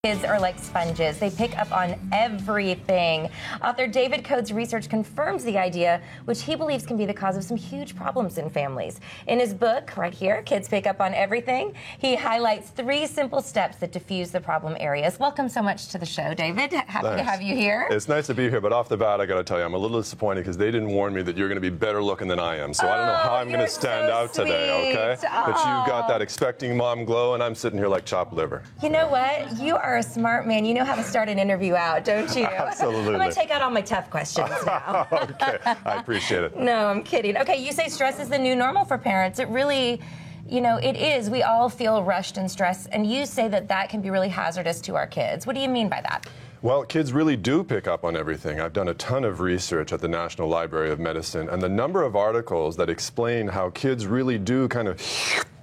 Kids are like sponges. They pick up on everything. Author David Coates' research confirms the idea, which he believes can be the cause of some huge problems in families. In his book, right here, Kids Pick Up on Everything, he highlights 3 simple steps that diffuse the problem areas. Welcome so much to the show, David. Happy to have you here. It's nice to be here, but off the bat, I got to tell you, I'm a little disappointed because they didn't warn me that you're going to be better looking than I am. So I don't know how I'm going to stand out today, okay? But you got that expecting mom glow, and I'm sitting here like chopped liver. You know what? You are a smart man. You know how to start an interview out, don't you? Absolutely. I'm going to take out all my tough questions now. Okay, I appreciate it. No, I'm kidding. Okay, you say stress is the new normal for parents. It really, you know, it is. We all feel rushed and stressed, and you say that that can be really hazardous to our kids. What do you mean by that? Well, kids really do pick up on everything. I've done a ton of research at the National Library of Medicine, and the number of articles that explain how kids really do kind of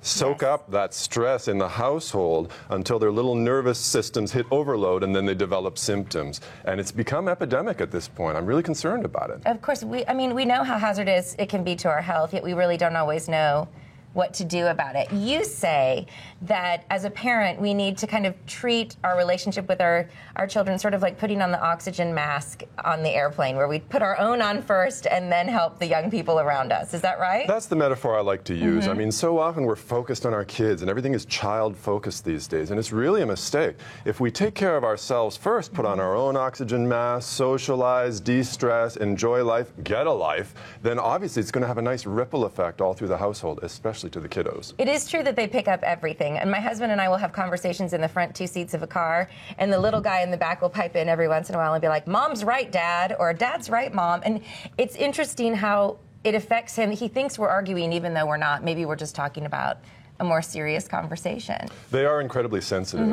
soak up that stress in the household until their little nervous systems hit overload, and then they develop symptoms. And it's become epidemic at this point. I'm really concerned about it. Of course, we know how hazardous it can be to our health, yet we really don't always know what to do about it. You say that as a parent, we need to kind of treat our relationship with our children sort of like putting on the oxygen mask on the airplane, where we put our own on first and then help the young people around us. Is that right? That's the metaphor I like to use. I mean, so often we're focused on our kids, and everything is child-focused these days, and it's really a mistake. If we take care of ourselves first, put on our own oxygen mask, socialize, de-stress, enjoy life, get a life, then obviously it's going to have a nice ripple effect all through the household, especially to the kiddos. It is true that they pick up everything, and my husband and I will have conversations in the front 2 seats of a car, and the little guy in the back will pipe in every once in a while and be like, "Mom's right, Dad," or "Dad's right, Mom." And it's interesting how it affects him. He thinks we're arguing even though we're not. Maybe we're just talking about a more serious conversation. They are incredibly sensitive.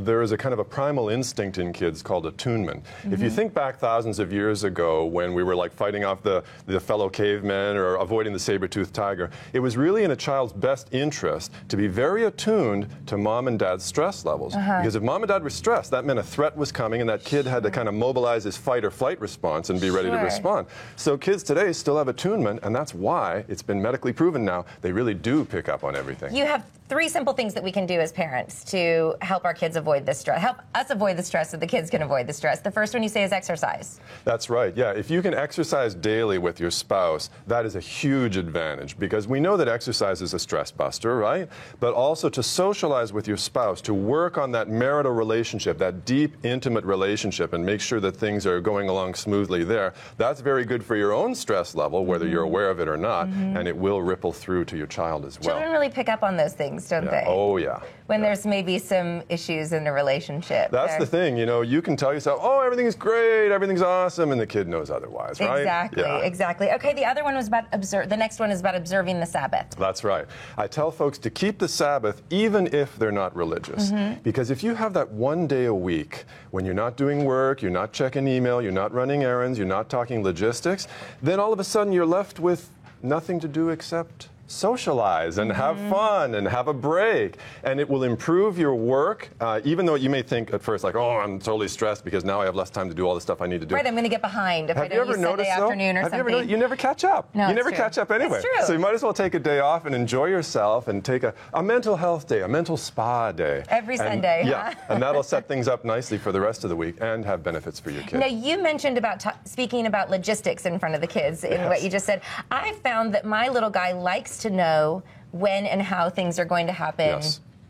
There is a kind of a primal instinct in kids called attunement. If you think back thousands of years ago when we were like fighting off the fellow cavemen or avoiding the saber-toothed tiger, it was really in a child's best interest to be very attuned to mom and dad's stress levels. Because if mom and dad were stressed, that meant a threat was coming, and that kid had to kind of mobilize his fight or flight response and be ready to respond. So kids today still have attunement, and that's why it's been medically proven now they really do pick up on everything. You have 3 simple things that we can do as parents to help our kids avoid this stress. Help us avoid the stress so the kids can avoid the stress. The first one you say is exercise. That's right, yeah. If you can exercise daily with your spouse, that is a huge advantage, because we know that exercise is a stress buster, right? But also to socialize with your spouse, to work on that marital relationship, that deep, intimate relationship, and make sure that things are going along smoothly there, that's very good for your own stress level, whether you're aware of it or not, and it will ripple through to your child as well. Children really pick up on those things, don't they? Oh, yeah. When there's maybe some issues in a relationship. That's the thing, you know, you can tell yourself, oh, everything's great, everything's awesome, and the kid knows otherwise, right? Exactly, exactly. Okay, the other one was about the next one is about observing the Sabbath. That's right. I tell folks to keep the Sabbath even if they're not religious. Because if you have that one day a week when you're not doing work, you're not checking email, you're not running errands, you're not talking logistics, then all of a sudden you're left with nothing to do except socialize and have fun and have a break, and it will improve your work, even though you may think at first like, oh, I'm totally stressed because now I have less time to do all the stuff I need to do. Right, I'm going to get behind if I Have you don't ever use Sunday noticed, afternoon or Have something. you ever, you never catch up. No, you never true. catch up anyway. It's true. So you might as well take a day off and enjoy yourself and take a mental health day, a mental spa day. Every Sunday, Yeah, and that'll set things up nicely for the rest of the week and have benefits for your kids. Now, you mentioned about speaking about logistics in front of the kids in what you just said. I found that my little guy likes to know when and how things are going to happen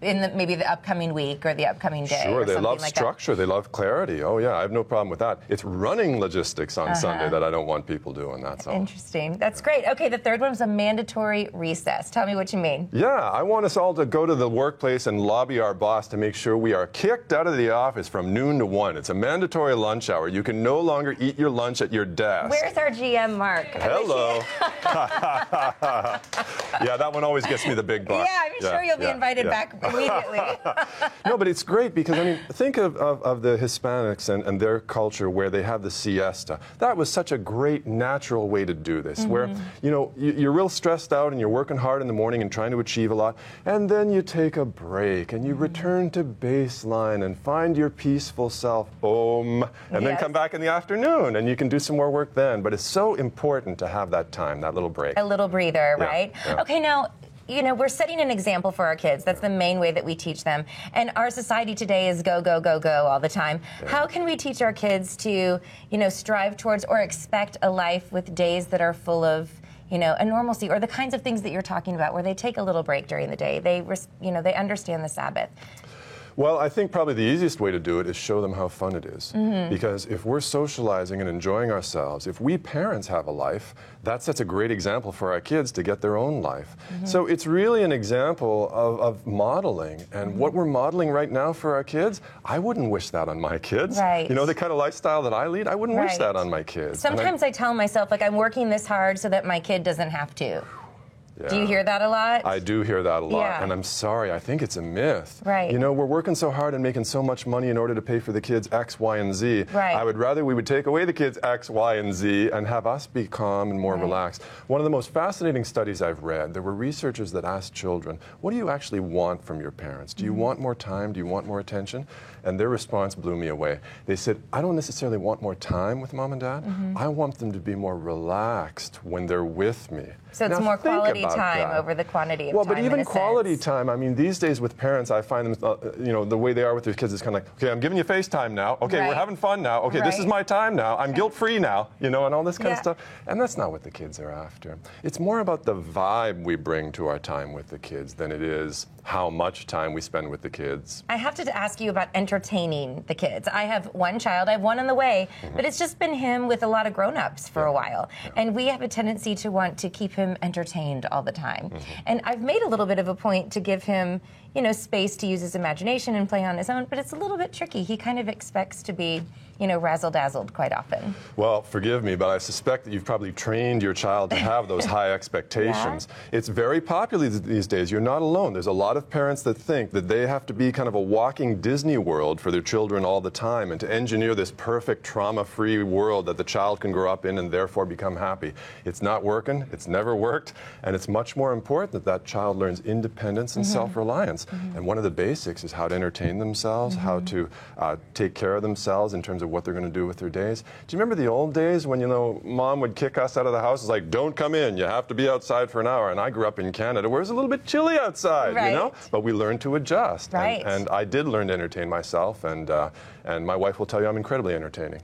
in maybe the upcoming week or the upcoming day. Sure, they love like structure, they love clarity. Oh yeah, I have no problem with that. It's running logistics on Sunday that I don't want people doing, that's all. Interesting. That's great. Okay, the third one was a mandatory recess. Tell me what you mean. Yeah, I want us all to go to the workplace and lobby our boss to make sure we are kicked out of the office from noon to 1. It's a mandatory lunch hour. You can no longer eat your lunch at your desk. Where's our GM, Mark? Hello. Yeah, that one always gets me the big buck. Yeah, I'm sure you'll be invited back immediately. No, but it's great because, I mean, think of the Hispanics and their culture where they have the siesta. That was such a great natural way to do this, where, you know, you're real stressed out and you're working hard in the morning and trying to achieve a lot, and then you take a break and you return to baseline and find your peaceful self, and then come back in the afternoon and you can do some more work then. But it's so important to have that time, that little break. A little breather, right? Yeah. Okay, now, we're setting an example for our kids. That's the main way that we teach them. And our society today is go, go, go, go all the time. Yeah. How can we teach our kids to, strive towards or expect a life with days that are full of, a normalcy, or the kinds of things that you're talking about, where they take a little break during the day. They understand the Sabbath. Well, I think probably the easiest way to do it is show them how fun it is. Mm-hmm. Because if we're socializing and enjoying ourselves, if we parents have a life, that sets a great example for our kids to get their own life. Mm-hmm. So it's really an example of modeling. And mm-hmm. what we're modeling right now for our kids, I wouldn't wish that on my kids. Right. The kind of lifestyle that I lead, I wouldn't wish that on my kids. Sometimes I tell myself, I'm working this hard so that my kid doesn't have to. Yeah. Do you hear that a lot? I do hear that a lot, yeah. And I'm sorry, I think it's a myth. Right. We're working so hard and making so much money in order to pay for the kids X, Y, and Z. Right. I would rather we would take away the kids X, Y, and Z and have us be calm and more relaxed. One of the most fascinating studies I've read, there were researchers that asked children, what do you actually want from your parents? Do you want more time? Do you want more attention? And their response blew me away. They said, I don't necessarily want more time with mom and dad. Mm-hmm. I want them to be more relaxed when they're with me. So it's more quality time over the quantity of time. Well, but even quality time, these days with parents, I find them, the way they are with their kids is kind of like, okay, I'm giving you FaceTime now. Okay, we're having fun now. Okay, this is my time now. I'm guilt-free now, and all this kind of stuff. And that's not what the kids are after. It's more about the vibe we bring to our time with the kids than it is how much time we spend with the kids. I have to ask you about entertaining the kids. I have one child, I have one on the way, mm-hmm. but it's just been him with a lot of grown-ups for a while. Yeah. And we have a tendency to want to keep him entertained all the time. Mm-hmm. And I've made a little bit of a point to give him, space to use his imagination and play on his own, but it's a little bit tricky. He kind of expects to be, razzle-dazzled quite often. Well, forgive me, but I suspect that you've probably trained your child to have those high expectations. Yeah. It's very popular these days. You're not alone. There's a lot of parents that think that they have to be kind of a walking Disney World for their children all the time and to engineer this perfect trauma-free world that the child can grow up in and therefore become happy. It's not working. It's never worked. And it's much more important that that child learns independence and mm-hmm. self-reliance. Mm-hmm. And one of the basics is how to entertain themselves, mm-hmm. how to take care of themselves in terms of what they're going to do with their days. Do you remember the old days when, mom would kick us out of the house? It's like, don't come in. You have to be outside for an hour. And I grew up in Canada where it's a little bit chilly outside, But we learned to adjust. Right. And I did learn to entertain myself. And my wife will tell you I'm incredibly entertaining.